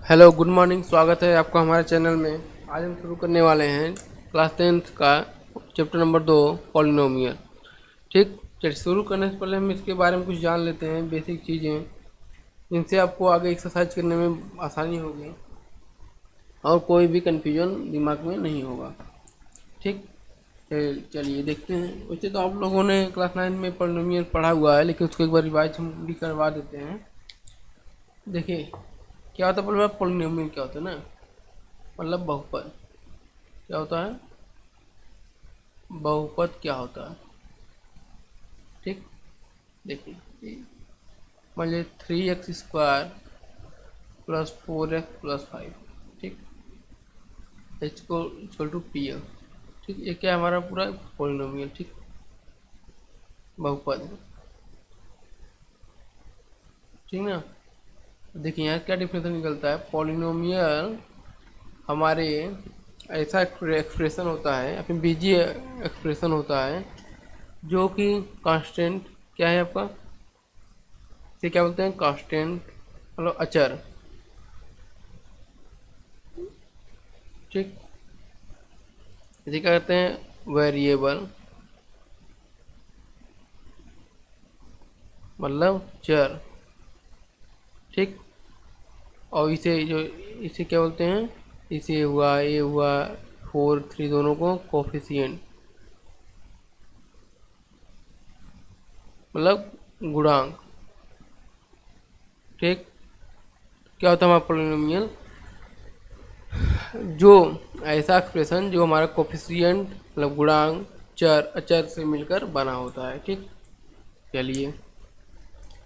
Hello good morning, स्वागत है आपका हमारे चैनल में। आज हम शुरू करने वाले हैं क्लास 10th का चैप्टर नंबर 2 पॉलिनोमियल। ठीक, चलिए शुरू करने से पहले हम इसके बारे में कुछ जान लेते हैं, बेसिक चीज़ें जिनसे आपको आगे एक्सरसाइज करने में आसानी होगी और कोई भी कन्फ्यूजन दिमाग में नहीं होगा। ठीक, चलिए देखते हैं। वैसे तो आप लोगों ने क्लास 9 में पॉलिनोमियल पढ़ा हुआ है, लेकिन उसको एक बार रिवाइज हम भी करवा देते हैं। देखिए क्या होता है, पॉलिनोमियल क्या होता है ना, मतलब बहुपद। क्या होता है बहुपद, क्या होता है? ठीक, देखिए मान लीजिए 3x² प्लस 4x+5। ठीक, इसको इक्वल टू px। ठीक, ये क्या है हमारा पूरा पॉलिनोमियल। ठीक, बहुपद है। ठीक ना, देखिए यहाँ क्या डिफरेंस निकलता है। पॉलिनोमियल हमारे ऐसा एक्सप्रेशन होता है या फिर बीजीय एक्सप्रेशन होता है जो कि कांस्टेंट, क्या है आपका, इसे क्या बोलते हैं, कांस्टेंट मतलब अचर। ठीक, इसे क्या कहते हैं, वेरिएबल मतलब चर। ठीक, और इसे क्या बोलते हैं, इसे हुआ, ये हुआ 4 3 दोनों को कोफिशिएंट मतलब गुणांक। ठीक, क्या होता है हमारा पॉलिनोमियल, जो ऐसा एक्सप्रेशन जो हमारा कोफिशिएंट मतलब गुणांक चर अचर से मिलकर बना होता है। ठीक, चलिए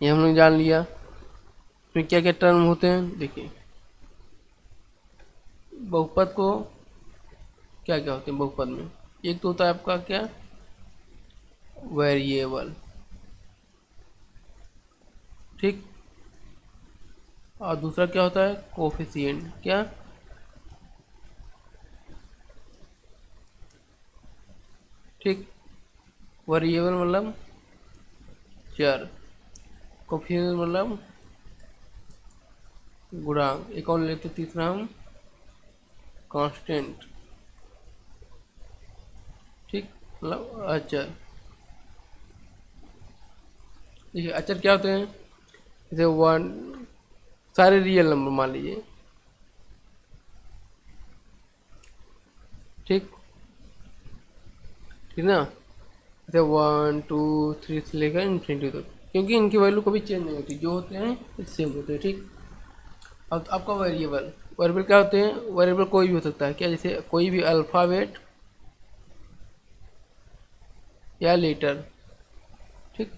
ये हम लोग जान लिया। फिर क्या क्या टर्म होते हैं, देखिए बहुपद को क्या क्या होते हैं बहुपद में। एक तो होता है आपका क्या, वेरिएबल। ठीक, और दूसरा क्या होता है, कोफिशिएंट। क्या, ठीक, वेरिएबल मतलब चर, कोफिशिएंट मतलब गुणांक। एक और लेते तीसरा हम, कांस्टेंट। ठीक, मतलब अचर। देखिए अचर क्या होते हैं, जैसे वन, सारे रियल नंबर मान लीजिए। ठीक, ठीक ना, जैसे 1 2 3 से लेकर इन्फिनिटी तक, क्योंकि इनकी वैल्यू कभी चेंज नहीं होती, जो होते हैं सेम होते हैं। ठीक, अब आपका वेरिएबल, वेरिएबल क्या होते हैं, वेरिएबल कोई भी हो सकता है। क्या, जैसे कोई भी अल्फ़ाबेट या लेटर। ठीक,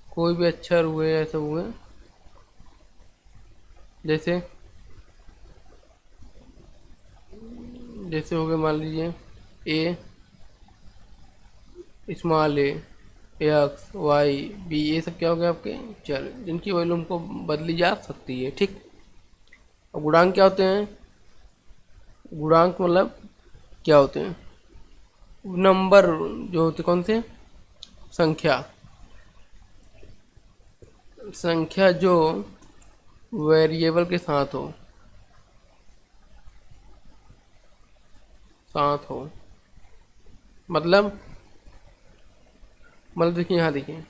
कोई भी अक्षर हुए ऐसे हुए, जैसे जैसे हो गए मान लीजिए ए, स्मॉल ए, एक्स वाई बी, ये सब क्या हो गए आपके चर, जिनकी वैल्यू हमको बदली जा सकती है। ठीक, और गुणांक क्या होते हैं, गुणांक मतलब क्या होते हैं, नंबर जो होते, कौन से, संख्या। संख्या जो वेरिएबल के साथ हो मतलब देखिए यहाँ देखिए,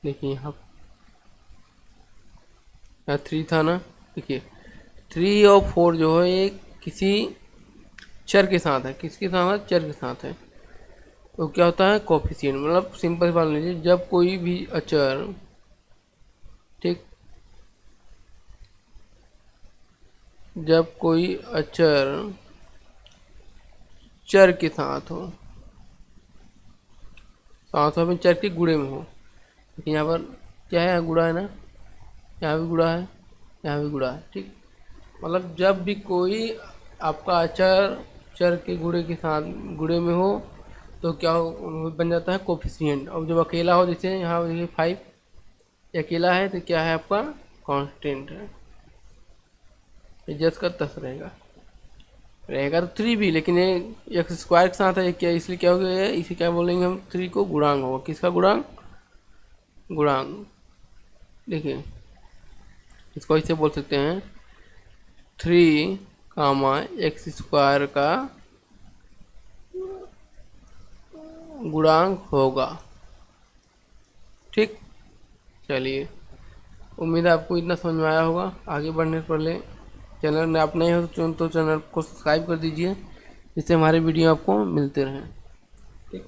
देखिए यहाँ 3 था ना। देखिए 3 और 4 जो है ये किसी चर के साथ है, किसके साथ है, चर के साथ है। तो क्या होता है, कोफिशिएंट मतलब सिंपल मान लीजिए, जब कोई भी अचर, ठीक, जब कोई अचर चर के साथ हो में चर के गुणे में हो। लेकिन यहाँ पर क्या है, गुणा है ना, यहाँ भी गुणा है, यहाँ भी गुणा है। ठीक, मतलब जब भी कोई आपका अचर चर के गुणे के साथ गुणे में हो तो क्या हो, बन जाता है कोफिशिएंट। और जब अकेला हो, जैसे यहाँ देखिए 5, अकेला है तो क्या है आपका, कांस्टेंट है। ये जस का तस रहेगा, रहेगा तो 3 भी, लेकिन ये x² के साथ है क्या, इसलिए क्या हो गया, इसे क्या बोलेंगे हम, 3 को गुणांक होगा। किसका गुणांक, गुणांक। देखिए इसको ऐसे बोल सकते हैं 3, x² का गुणांक होगा। ठीक, चलिए, उम्मीद है आपको इतना समझ में आया होगा। आगे बढ़ने से पहले चैनल में आप नए हो तो चैनल को सब्सक्राइब कर दीजिए, जिससे हमारे वीडियो आपको मिलते रहें। ठीक,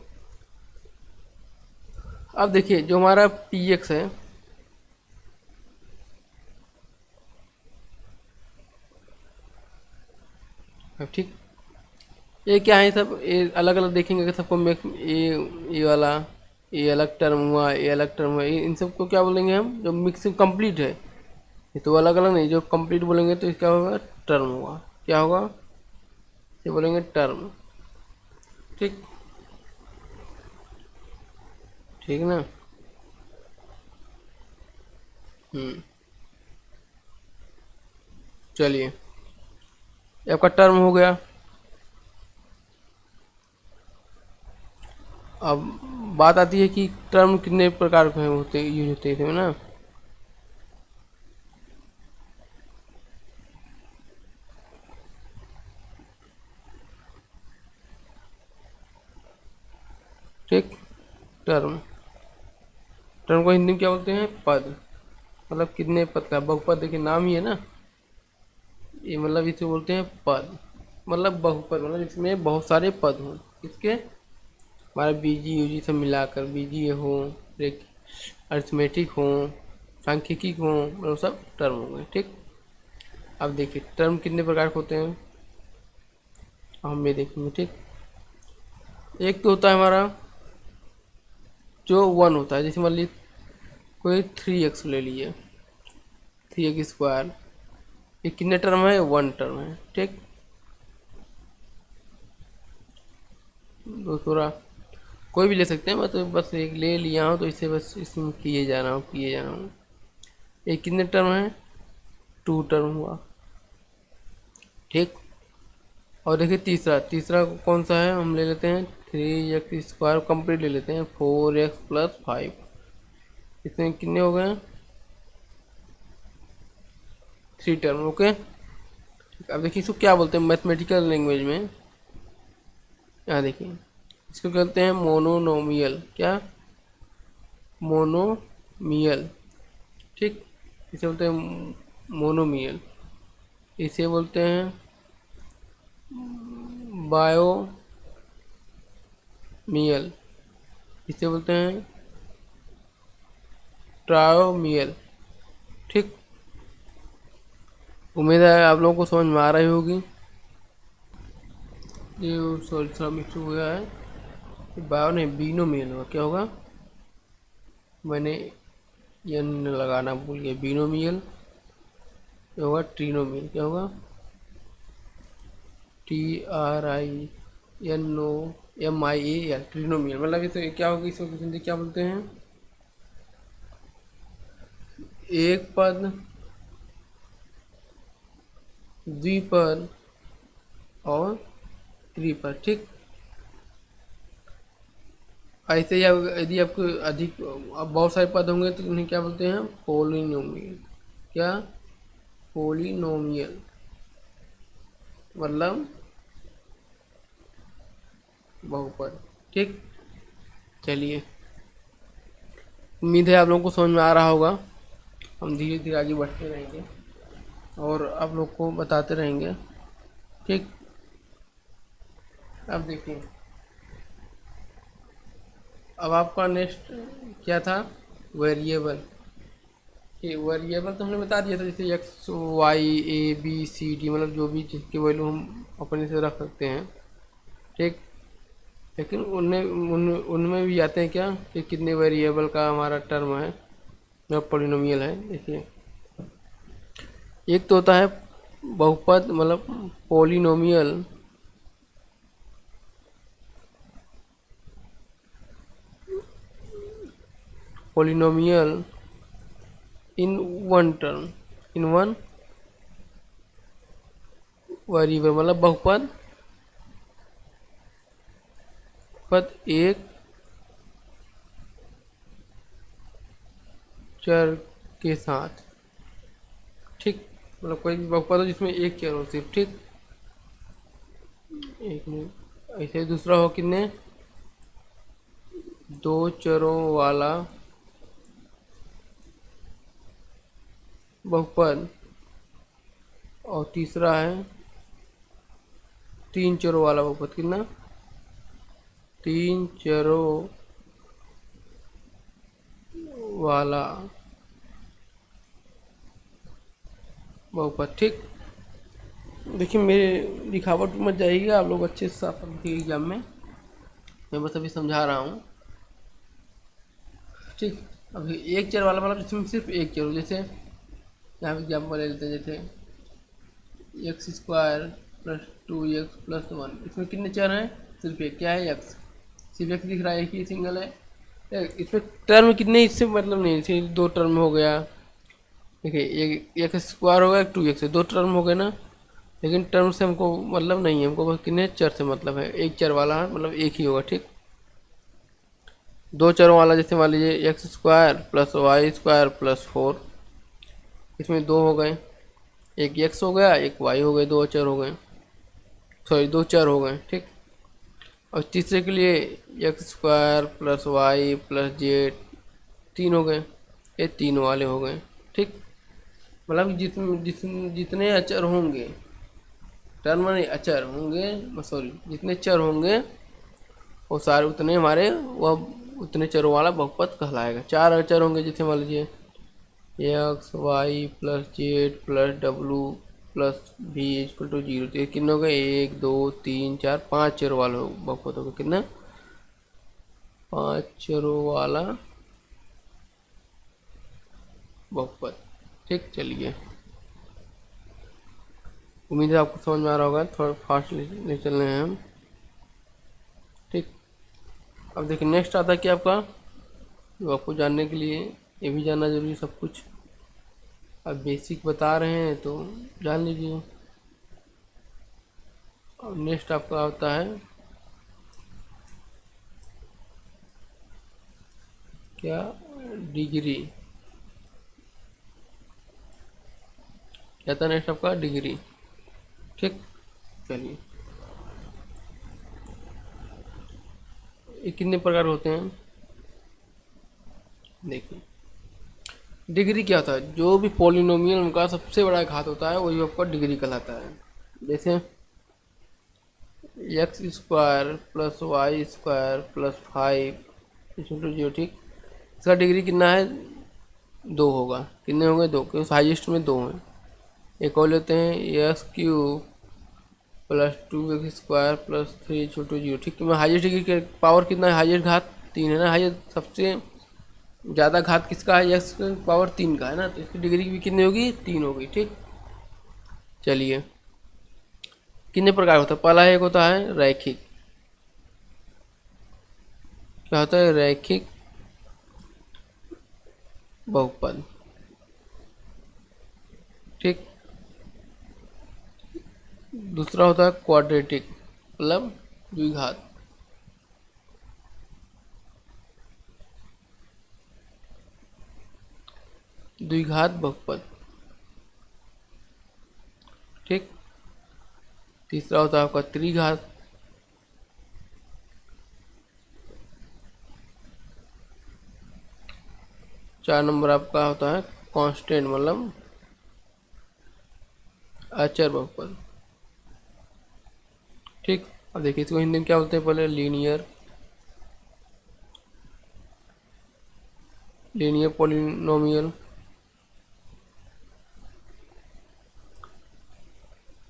अब देखिए जो हमारा px है, अब ठीक, ये क्या है सब, ये अलग अलग देखेंगे कि सबको मिक्स, ये वाला, ये अलग टर्म हुआ, ये अलग टर्म हुआ, इन सबको क्या बोलेंगे हम, जो मिक्सिंग कंप्लीट है। ये तो अलग अलग नहीं, जो कंप्लीट बोलेंगे तो इसका होगा टर्म हुआ, क्या होगा, ये बोलेंगे टर्म। ठीक, ठीक ना। चलिए, ये आपका टर्म हो गया। अब बात आती है कि टर्म कितने प्रकार के होते यूज होते हैं ना। ठीक, टर्म, टर्म को हिंदी में क्या बोलते हैं, पद। मतलब कितने पद का बहुपद, देखिए नाम ही है ना, ये मतलब इसे बोलते हैं पद। मतलब बहुपद, मतलब इसमें बहुत सारे पद हों, इसके हमारे बीजी यूजी सब मिलाकर, बीजीय हो, अरिथमेटिक हो, सांख्यिकी हो, वो सब टर्म हो गए। ठीक, अब देखिए टर्म कितने प्रकार के होते हैं, हम ये देखेंगे। ठीक, एक तो होता है हमारा जो 1 होता है, जैसे मान लीजिए कोई 3x ले लिए, 3x², ये कितने टर्म है, 1 टर्म है। ठीक, दूसरा कोई भी ले सकते हैं, मैं तो बस एक ले लिया हूँ, तो इसे बस इसमें किए जा रहा हूँ, किए जा रहा हूँ। ये कितने टर्म है, 2 टर्म हुआ। ठीक, और देखिए तीसरा, तीसरा कौन सा है, हम ले लेते हैं 3x² कंप्लीट ले लेते हैं, 4x+5, इसमें कितने हो गए, 3 टर्म। ओके, अब देखिए इसको क्या बोलते हैं मैथमेटिकल लैंग्वेज में, यहाँ देखिए इसको कहते हैं मोनोनोमियल, क्या, मोनोमियल। ठीक, इसे बोलते हैं मोनोमियल, इसे बोलते हैं बायोमियल, इसे बोलते हैं ट्रायोमियल। ठीक, उम्मीद है आप लोगों को समझ में आ रही होगी। ये सॉरी थोड़ा मिक्स हो गया है, बायो नहीं बीनोमियल होगा, क्या होगा, मैंने एन लगाना भूल गया, बीनोमियल होगा, ट्रिनोमियल क्या होगा, TRINOMIAL, ट्रिनोमियल। मतलब इसे क्या होगा, इसको हिंदी क्या बोलते हैं, एक पद, द्विपद और त्रिपद। ठीक, ऐसे ही यदि आपको अधिक, अब बहुत सारे पद होंगे तो उन्हें क्या बोलते हैं, पोलिनोमियल, क्या, पोलिनोमियल, मतलब बहुपद। ठीक, चलिए, उम्मीद है आप लोगों को समझ में आ रहा होगा। हम धीरे धीरे आगे बढ़ते रहेंगे और आप लोग को बताते रहेंगे। ठीक, अब देखिए, अब आपका नेक्स्ट क्या था, वेरिएबल। ये वेरिएबल तो हमने बता दिया था, जैसे x y a b c d, मतलब जो भी चीज़ की वैल्यू हम अपने से रख सकते हैं। ठीक, लेकिन उनमें भी आते हैं क्या, कि कितने वेरिएबल का हमारा टर्म है, जो पॉलिनोमियल है। देखिए एक तो होता है बहुपद, मतलब पॉलिनोमियल, पॉलिनोमियल इन 1 टर्म, इन 1 वेरिएबल, मतलब बहुपद पद एक चर के साथ। ठीक, मतलब कोई भी बहुपद हो जिसमें एक चर हो सिर्फ, ठीक। एक मिनट, ऐसे ही दूसरा हो कितने, दो चरों वाला बहुपद, और तीसरा है तीन चरों वाला बहुपद। कितना, तीन चरों वाला बहुपद, ठीक। देखिए मेरे लिखावट मत जाइएगा, आप लोग अच्छे से साफ लिखिए एग्जाम में, मैं बस अभी समझा रहा हूँ, ठीक। अभी एक चर वाला मतलब इसमें सिर्फ एक चर हो, जैसे यहाँ पे एग्जाम्पल ले लेते हैं, जैसे x square plus two x plus one, इसमें कितने चर हैं, सिर्फ एक, क्या है, एक्स, सिर्फ एक्स दिख रहा है, एक ही सिंगल है। इसमें टर्म कितने, इससे मतलब नहीं, इसे दो टर्म हो गया, देखिए एक एक्स स्क्वायर हो गया, एक टू एक्स, दो टर्म हो गए ना, लेकिन टर्म से हमको मतलब नहीं है, हमको बस कितने चर से मतलब है, एक चर वाला है मतलब एक ही होगा, ठीक। दो चरों वाला जैसे मान लीजिए x square plus y square plus four, इसमें दो हो गए, एक एक्स हो गया एक वाई हो गए, दो चर हो गए, सॉरी दो चर हो गए, ठीक। और तीसरे के लिए x square plus y plus z, तीन हो गए, ये तीन वाले हो गए, ठीक। मतलब जितने अचर होंगे, टर्म नहीं अचर होंगे, सॉरी जितने चर होंगे वो सारे उतने हमारे वह उतने चरों वाला बहुपद कहलाएगा। चार अचर होंगे जैसे मान लीजिए x y plus z plus डब्लू प्लस भी इक्वल टू जीरो, तो ये कितने हो गए, एक दो तीन चार, पाँच चरों वाला बहुपद होगा, कितना, पाँच चरों वाला बहुपद, ठीक। चलिए, उम्मीद है आपको समझ में आ रहा होगा, थोड़ा फास्ट ले चल रहे हैं हम, ठीक। अब देखिए नेक्स्ट आता है कि आपका, जो आपको जानने के लिए ये भी जानना जरूरी है सब कुछ, अब बेसिक बता रहे हैं तो जान लीजिए। और नेक्स्ट आपका आता है क्या, डिग्री, क्या था नेक्स्ट आपका, डिग्री, ठीक। चलिए, ये कितने प्रकार होते हैं, देखिए डिग्री क्या होता है, जो भी पॉलिनोमियल उनका सबसे बड़ा घात होता है वही आपका डिग्री कहलाता है। जैसे x square plus y square plus five equal to zero, ठीक। इसका डिग्री कितना है, दो होगा, कितने होंगे, दो, क्योंकि हाइएस्ट में दो हैं। एक और लेते हैं x cube plus two x square plus three equal to zero, ठीक। मैं हाइएस्ट डिग्री के पावर कितना है, हाइएस्ट घात तीन है ना, हाइएस्ट सबसे ज़्यादा घात किसका है, एक्स पावर तीन का है ना, तो इसकी डिग्री भी कितनी होगी, तीन होगी, ठीक। चलिए, कितने प्रकार होता है, पहला एक होता है रैखिक, क्या होता है, रैखिक बहुपद, ठीक। दूसरा होता है क्वाड्रेटिक, मतलब द्विघात, द्विघात बहुपद, ठीक। तीसरा होता है आपका त्रिघात, चार नंबर आपका होता है कांस्टेंट, मतलब अचर बहुपद, ठीक। अब देखिए इसको हिंदी में क्या बोलते हैं, पहले linear, linear polynomial,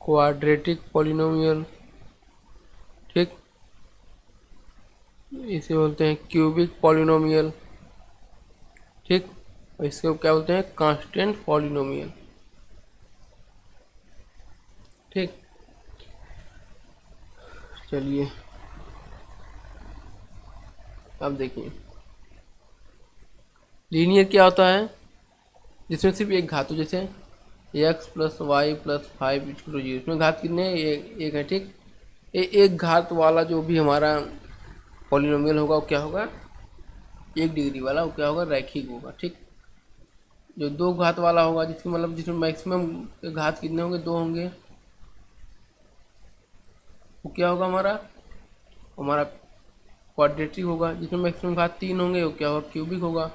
quadratic polynomial, ठीक। इसे बोलते हैं क्यूबिक पॉलिनोमियल, ठीक। और इसको क्या बोलते हैं, कांस्टेंट पॉलिनोमियल, ठीक। चलिए, अब देखिए लीनियर क्या होता है, जिसमें सिर्फ एक घात हो, जैसे x plus y plus five equal to zero, इसमें घात कितने हैं, एक है, ठीक। एक घात वाला जो भी हमारा पॉलिनोमियल होगा वो क्या होगा, एक डिग्री वाला, वो क्या होगा, रैखिक होगा, ठीक। जो दो घात वाला होगा, जिसकी मतलब जिसमें मैक्सिमम घात कितने होंगे, दो होंगे, वो क्या होगा हमारा हमारा क्वाड्रेटिक होगा। जिसमें मैक्सिमम घात तीन होंगे वो क्या होगा, क्यूबिक होगा।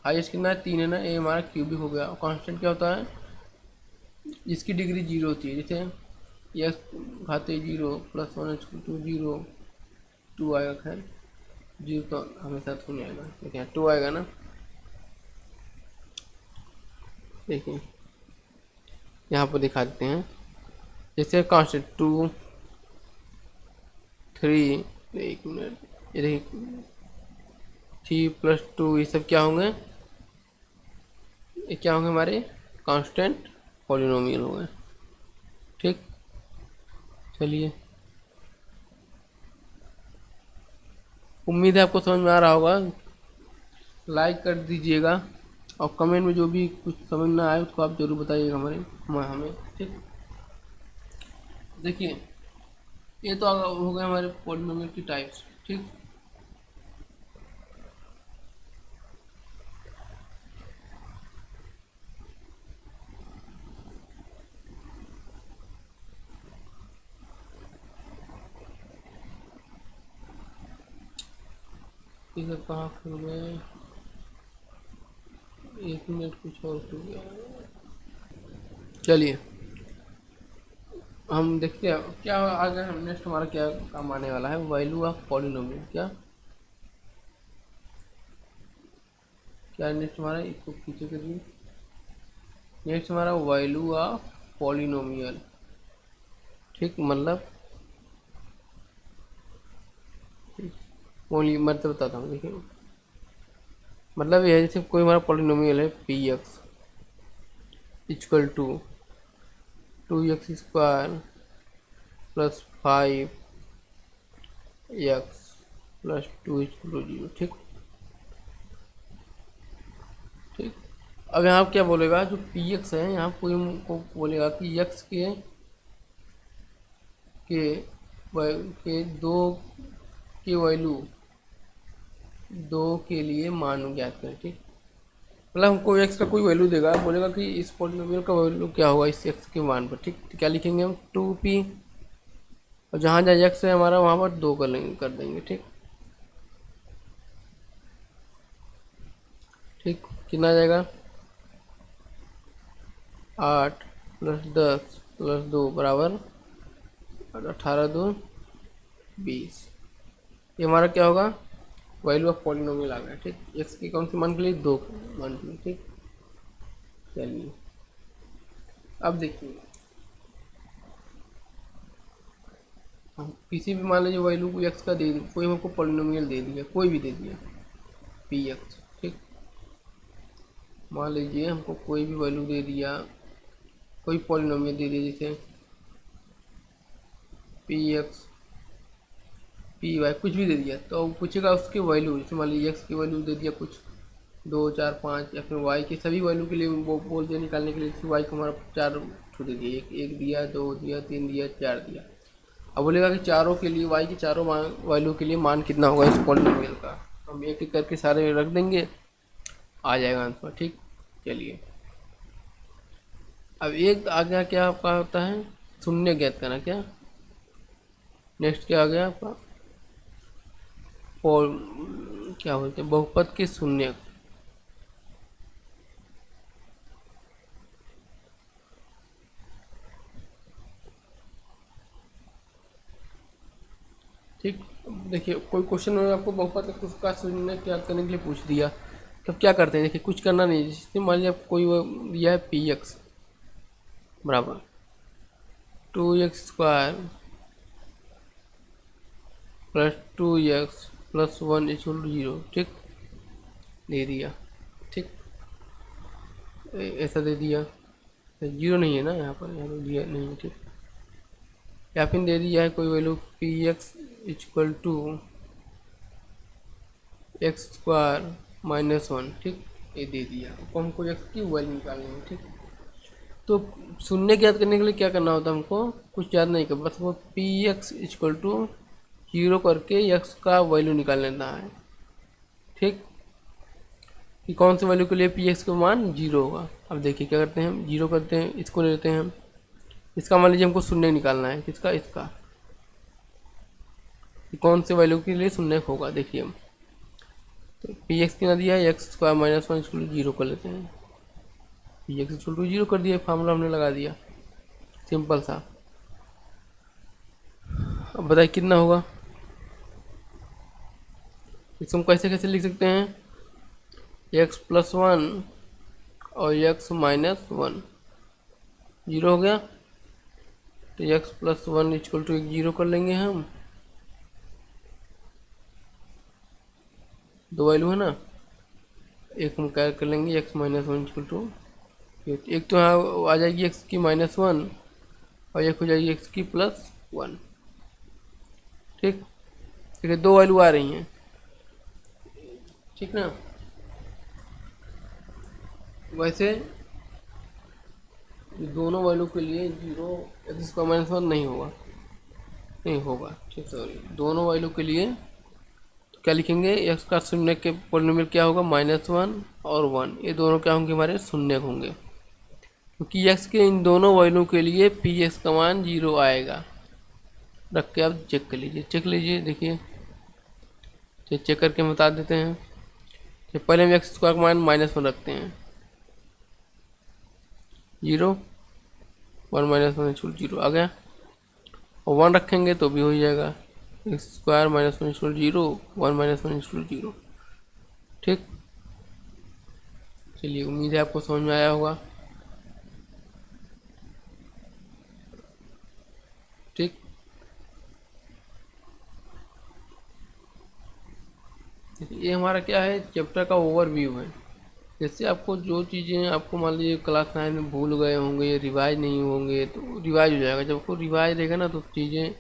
हाईएस्ट कितना है, तीन है ना, ये हमारा क्यूबिक हो गया। कांस्टेंट क्या होता है, जिसकी डिग्री जीरो होती है। जैसे एक्स घाते zero plus one two zero, two आएगा, खैर जीरो तो हमेशा तो नहीं आएगा, लेकिन टू आएगा ना। देखिए यहाँ पर दिखा देते हैं, जैसे कांस्टेंट टू थ्री, एक मिनट, ये देखिए थ्री प्लस टू, ये सब क्या होंगे, ये क्या होंगे हमारे कांस्टेंट पॉलिनोमियल हो गए। ठीक, चलिए उम्मीद है आपको समझ में आ रहा होगा। लाइक कर दीजिएगा और कमेंट में जो भी कुछ समझ ना आए उसको आप जरूर बताइएगा हमें। ठीक, देखिए ये तो हो गए हमारे पॉलिनोमियल की टाइप्स। ठीक, ये सब कहाँ खुल गए, एक मिनट, कुछ और खुल गया। चलिए हम देखते हैं क्या आगे, हम नेक्स्ट हमारा क्या काम आने वाला है, वैल्यू ऑफ पॉलिनोमियल। क्या क्या नेक्स्ट हमारा, इसको पीछे करिए। नेक्स्ट हमारा वैल्यू ऑफ पॉलिनोमियल। ठीक, मतलब मतलब बताता हूँ। देखिए मतलब ये है, जैसे कोई हमारा पॉलिनोमियल है p x equal to two x square plus five x plus two equal to zero. ठीक ठीक, अब यहाँ क्या बोलेगा, जो पी एक्स है यहाँ कोई को बोलेगा कि एक्स के दो के वैल्यू दो के लिए मान ज्ञात करें। ठीक, मतलब हमको एक्स का कोई वैल्यू देगा, बोलेगा कि इस पॉलिनोमियल का वैल्यू क्या होगा इस एक्स के मान पर। ठीक, तो क्या लिखेंगे हम, टू पी, और जहाँ जहाँ एक्स है हमारा वहाँ पर दो कर देंगे। ठीक ठीक, कितना आ जाएगा, आठ प्लस दस प्लस दो बराबर 18, दो 20। ये हमारा क्या होगा, वैल्यू ऑफ पॉलिनोमियल आ गया। ठीक, एक्स की कौन सी मान के लिए, दो मान के लिए। ठीक, चलिए अब देखिए, हम किसी भी मान लीजिए वैल्यू को एक्स का दे दी, कोई हमको पॉलिनोमियल दे दिया, कोई भी दे दिया पी एक्स। ठीक, मान लीजिए हमको कोई भी वैल्यू दे दिया, कोई पॉलिनोमियल दे दिया, जैसे पी एक्स पी वाई कुछ भी दे दिया, तो पूछेगा उसकी वैल्यू। जैसे मान लीजिए एक्स की वैल्यू दे दिया कुछ दो चार पाँच, या फिर वाई के सभी वैल्यू के लिए वो बोल दिया निकालने के लिए, जैसे वाई को हमारा चार छू दे दिया, एक दिया, दो दिया, तीन दिया, चार दिया। अब बोलेगा कि चारों के लिए, वाई के चारों वैल्यू के लिए मान कितना होगा इस पॉलिनोमियल का। हम एक एक करके सारे रख देंगे, आ जाएगा आंसर। ठीक, चलिए अब एक आ गया, क्या आपका होता है, शून्य ज्ञात करना। क्या नेक्स्ट क्या आ गया आपका, और क्या बोलते हैं, बहुपद के शून्य। ठीक, देखिए कोई क्वेश्चन में आपको बहुपद का शून्य क्या करने के लिए पूछ दिया, तो क्या करते हैं, देखिए कुछ करना नहीं। जैसे मान लीजिए कोई वो दिया है पी एक्स बराबर two x square plus two x plus one equal to zero. ठीक, दे दिया। ठीक, ऐसा दे दिया, जीरो नहीं है ना यहाँ पर दिया नहीं है। ठीक, या फिर दे दिया है कोई value p x equal to x square minus one. ठीक, ये दे दिया, तो हमको एक्स की वैल्यू निकालनी है। ठीक, तो शून्य ज्ञात करने के लिए क्या करना होता है, हमको कुछ याद नहीं कर, बस वो p x equal to zero करके एक्स का वैल्यू निकाल लेना है। ठीक, कि कौन से वैल्यू के लिए पी एक्स का मान जीरो होगा। अब देखिए क्या करते हैं हम, जीरो करते हैं, इसको ले लेते हैं हम, इसका मान लीजिए हमको शून्य निकालना है, किसका, इसका, कि कौन से वैल्यू के लिए शून्य होगा। देखिए हम तो पी एक्स कितना दिया है, एक्स स्क्वायर माइनस वन इसको जीरो कर लेते हैं, p x equal to zero कर दिया, फार्मूला हमने लगा दिया, सिंपल सा। अब बताइए कितना होगा, इसको हम कैसे कैसे लिख सकते हैं, एक्स प्लस वन और एक्स माइनस वन, जीरो हो गया, तो x plus one equal to एक जीरो कर लेंगे हम, दो वैल्यू है ना, एक हम क्या कर लेंगे, x minus one equal to, एक तो यहाँ आ जाएगी एक्स की माइनस वन और एक हो जाएगी एक्स की प्लस वन। ठीक, ठीक है, दो वैल्यू आ रही हैं, ठीक ना। वैसे दोनों वैल्यू के लिए zero x square minus one नहीं होगा, नहीं होगा, ठीक, सॉरी, दोनों वैल्यू के लिए तो क्या लिखेंगे, एक्स का शून्य के पॉलिनोमियल क्या होगा, माइनस वन और वन, ये दोनों क्या होंगे, हमारे शून्य होंगे, क्योंकि एक्स के इन दोनों वैल्यू के लिए पी एक्स का मान जीरो आएगा। रख के आप चेक कर लीजिए, चेक लीजिए, देखिए चेक करके हम बता देते हैं। तो पहले हम एक्स स्क्वायर का मान माइनस वन रखते हैं, zero, one minus one equal zero आ गया, और वन रखेंगे तो भी हो जाएगा, x square minus one equal zero, one minus one equal zero. ठीक, चलिए उम्मीद है आपको समझ में आया होगा। ठीक, ये हमारा क्या है, चैप्टर का ओवरव्यू है। जैसे आपको जो चीज़ें आपको मान लीजिए क्लास 9 में भूल गए होंगे, रिवाइज नहीं होंगे, तो रिवाइज हो जाएगा। जब आपको रिवाइज रहेगा ना तो चीज़ें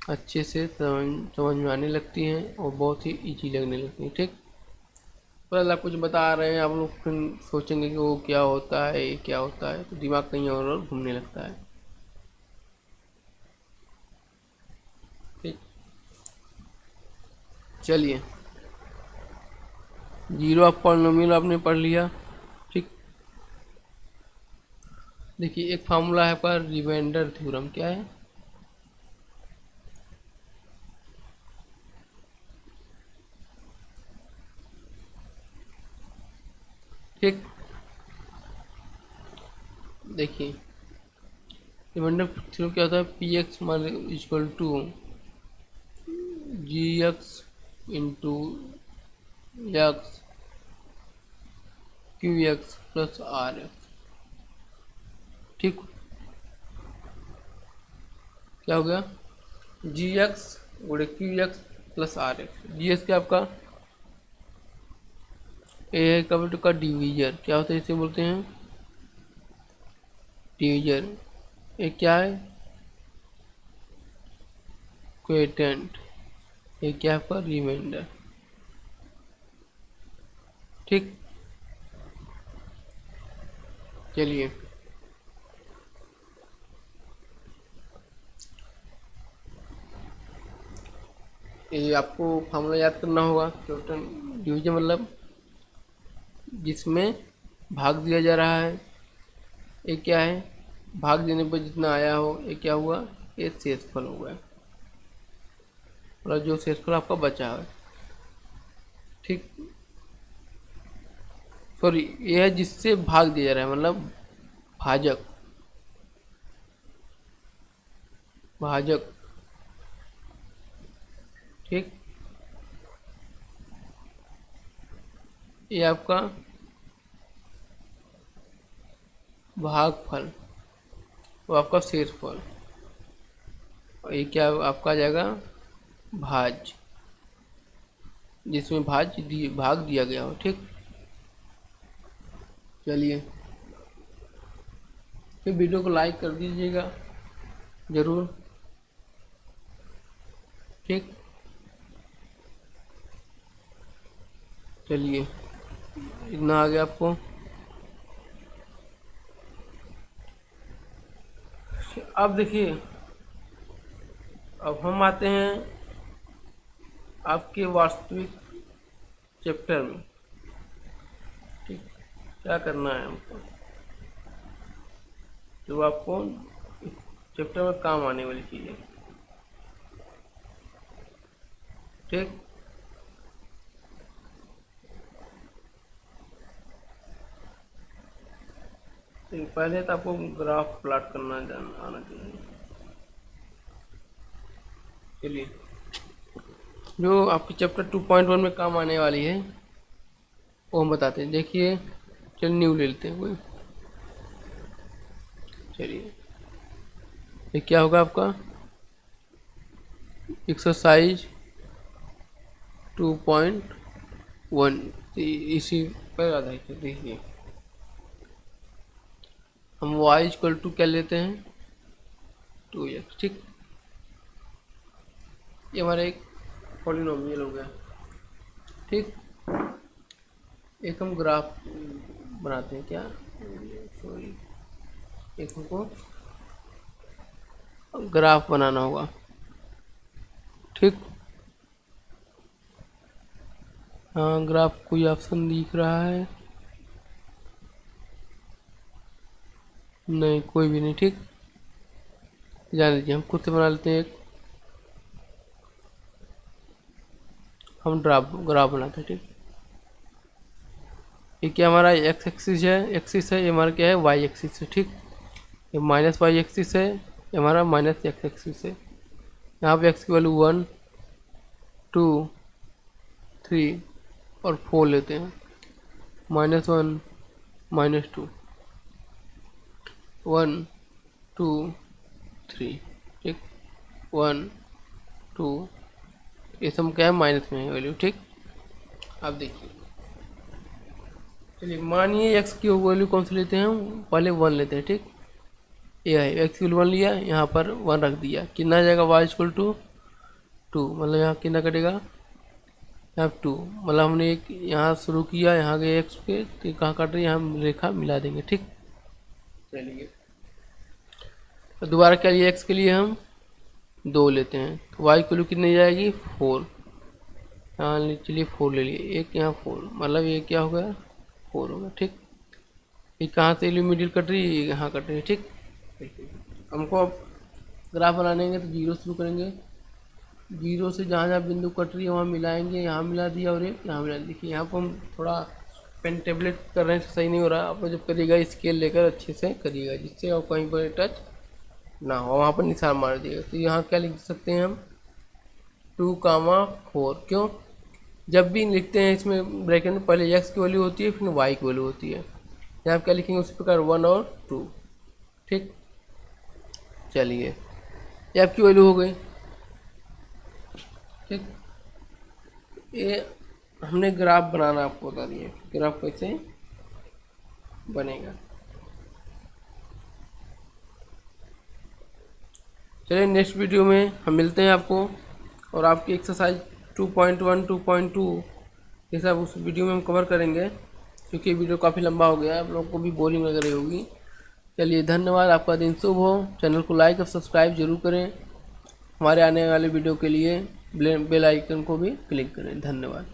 अच्छे से समझ में आने लगती हैं और बहुत ही ईजी लगने लगती हैं। ठीक, पर आप कुछ बता रहे हैं, आप लोग फिर सोचेंगे कि वो क्या होता है, ये क्या होता है, तो दिमाग कहीं और घूमने लगता है। ठीक, चलिए, जीरो ऑफ पॉलिनोमियल आपने पढ़ लिया। ठीक, देखिए एक फार्मूला है आपका रिमाइंडर थ्योरम, क्या है, ठीक, देखिए रिमाइंडर थ्योरम क्या होता है, पी एक्स मान equal to g x into x q x plus r x. ठीक, क्या हो गया, जी एक्स गुणे q x plus r x, g x क्या आपका ए है, कब का डिवीजर, क्या होता है इसे बोलते हैं डिवीजर, ये क्या है क्वेटेंट, ये क्या है आपका रिमाइंडर। ठीक, चलिए ये आपको फार्मूला याद करना होगा, क्वेटेंट डिवीजन मतलब जिसमें भाग दिया जा रहा है, ये क्या है, भाग देने पर जितना आया हो, ये क्या हुआ, ये शेषफल हो गया, मतलब जो शेषफल आपका बचा है। ठीक, सॉरी, ये है जिससे भाग दिया जा रहा है, मतलब भाजक, भाजक। ठीक, ये आपका भागफल, वो आपका शेषफल, और ये क्या आपका आ जाएगा भाज, जिसमें भाग दिया गया हो। ठीक, चलिए फिर वीडियो को लाइक कर दीजिएगा ज़रूर। ठीक, चलिए इतना आ गया आपको। अब देखिए, अब हम आते हैं आपके वास्तविक चैप्टर में। ठीक, क्या करना है हमको जो आपको चैप्टर में काम आने वाली चीज़ें। ठीक, तो पहले तो आपको ग्राफ प्लॉट करना आना चाहिए। चलिए, जो आपकी चैप्टर 2.1 में काम आने वाली है वो हम बताते हैं। देखिए, चलिए न्यू ले लेते हैं कोई। चलिए, ये क्या होगा आपका एक्सरसाइज 2.1, इसी पर आधारित है। देखिए, हम y इक्वल टू क्या लेते हैं 2x। ठीक, ये हमारा एक पॉलिनोमियल हो गया। ठीक, एक हम ग्राफ बनाते हैं। क्या, सॉरी, एक हमको ग्राफ बनाना होगा। ठीक, हाँ, ग्राफ कोई ऑप्शन दिख रहा है? नहीं, कोई भी नहीं। ठीक, जान लीजिए, हम खुद से बना लेते हैं एक। हम ग्राफ बनाते हैं। ठीक, ये क्या हमारा एक्स एक्सिस है, ये हमारा क्या है वाई एक्सिस है। ठीक, ये माइनस वाई एक्सिस है, ये हमारा माइनस एक्स एक्सिस है। यहाँ पे एक्स की वैल्यू 1, 2, 3 और 4 लेते हैं। -1, -2, 1, 2, 3। ठीक, 1, 2, ये सब क्या है माइनस में है वैल्यू। ठीक, अब देखिए, चलिए मानिए एक्स की वैल्यू कौन सी लेते हैं हम, पहले 1 लेते हैं। ठीक, ये है एक्स की वैल्यू 1 लिया, यहाँ पर 1 रख दिया। कितना आ जाएगा y इक्वल टू 2, मतलब यहाँ कितना कटेगा, यहाँ 2, मतलब हमने एक यहाँ शुरू किया, यहाँ गए एक्स पे, तो कहाँ कट रही है, हम रेखा मिला देंगे। ठीक, चलिए, तो दोबारा क्या लिए एक्स के लिए हम 2 लेते हैं, तो y की वैल्यू कितनी जाएगी 4। यहाँ चलिए 4 ले लिए, एक यहाँ 4, मतलब ये क्या हो गया 4 हो गया। ठीक, ये कहाँ से लिमिट कट रही है, यहाँ कट रही है। ठीक, हमको अब ग्राफ बनाने के तो जीरो शुरू करेंगे। जीरो से जहाँ जहाँ बिंदु कट रही है वहाँ मिलाएंगे, यहाँ मिला दिया और एक यहाँ मिला दिया। देखिए, यहाँ पर हम थोड़ा पेन टेबलेट कर रहे हैं, सही नहीं हो रहा। आप जब करिएगा स्केल लेकर अच्छे से करिएगा, जिससे और कहीं पर टच ना हो, वहाँ पर निशान मार दिएगा। तो यहाँ क्या लिख सकते हैं हम 2, 4। क्यों, जब भी लिखते हैं इसमें ब्रैकेट में पहले एक्स की वैल्यू होती है, फिर वाई की वैल्यू होती है। यहाँ क्या लिखेंगे उसी प्रकार 1 और 2। ठीक, चलिए, ये आपकी वैल्यू हो गई। ठीक, ये हमने ग्राफ बनाना आपको बता दिया, ग्राफ कैसे बनेगा। चलिए, नेक्स्ट वीडियो में हम मिलते हैं आपको, और आपकी एक्सरसाइज 2.1, 2.2 ये सब उस वीडियो में हम कवर करेंगे, क्योंकि वीडियो काफ़ी लंबा हो गया है, आप लोगों को भी बोरिंग लग रही होगी। चलिए, धन्यवाद, आपका दिन शुभ हो। चैनल को लाइक और सब्सक्राइब जरूर करें। हमारे आने वाले वीडियो के लिए बेल आइकन को भी क्लिक करें। धन्यवाद।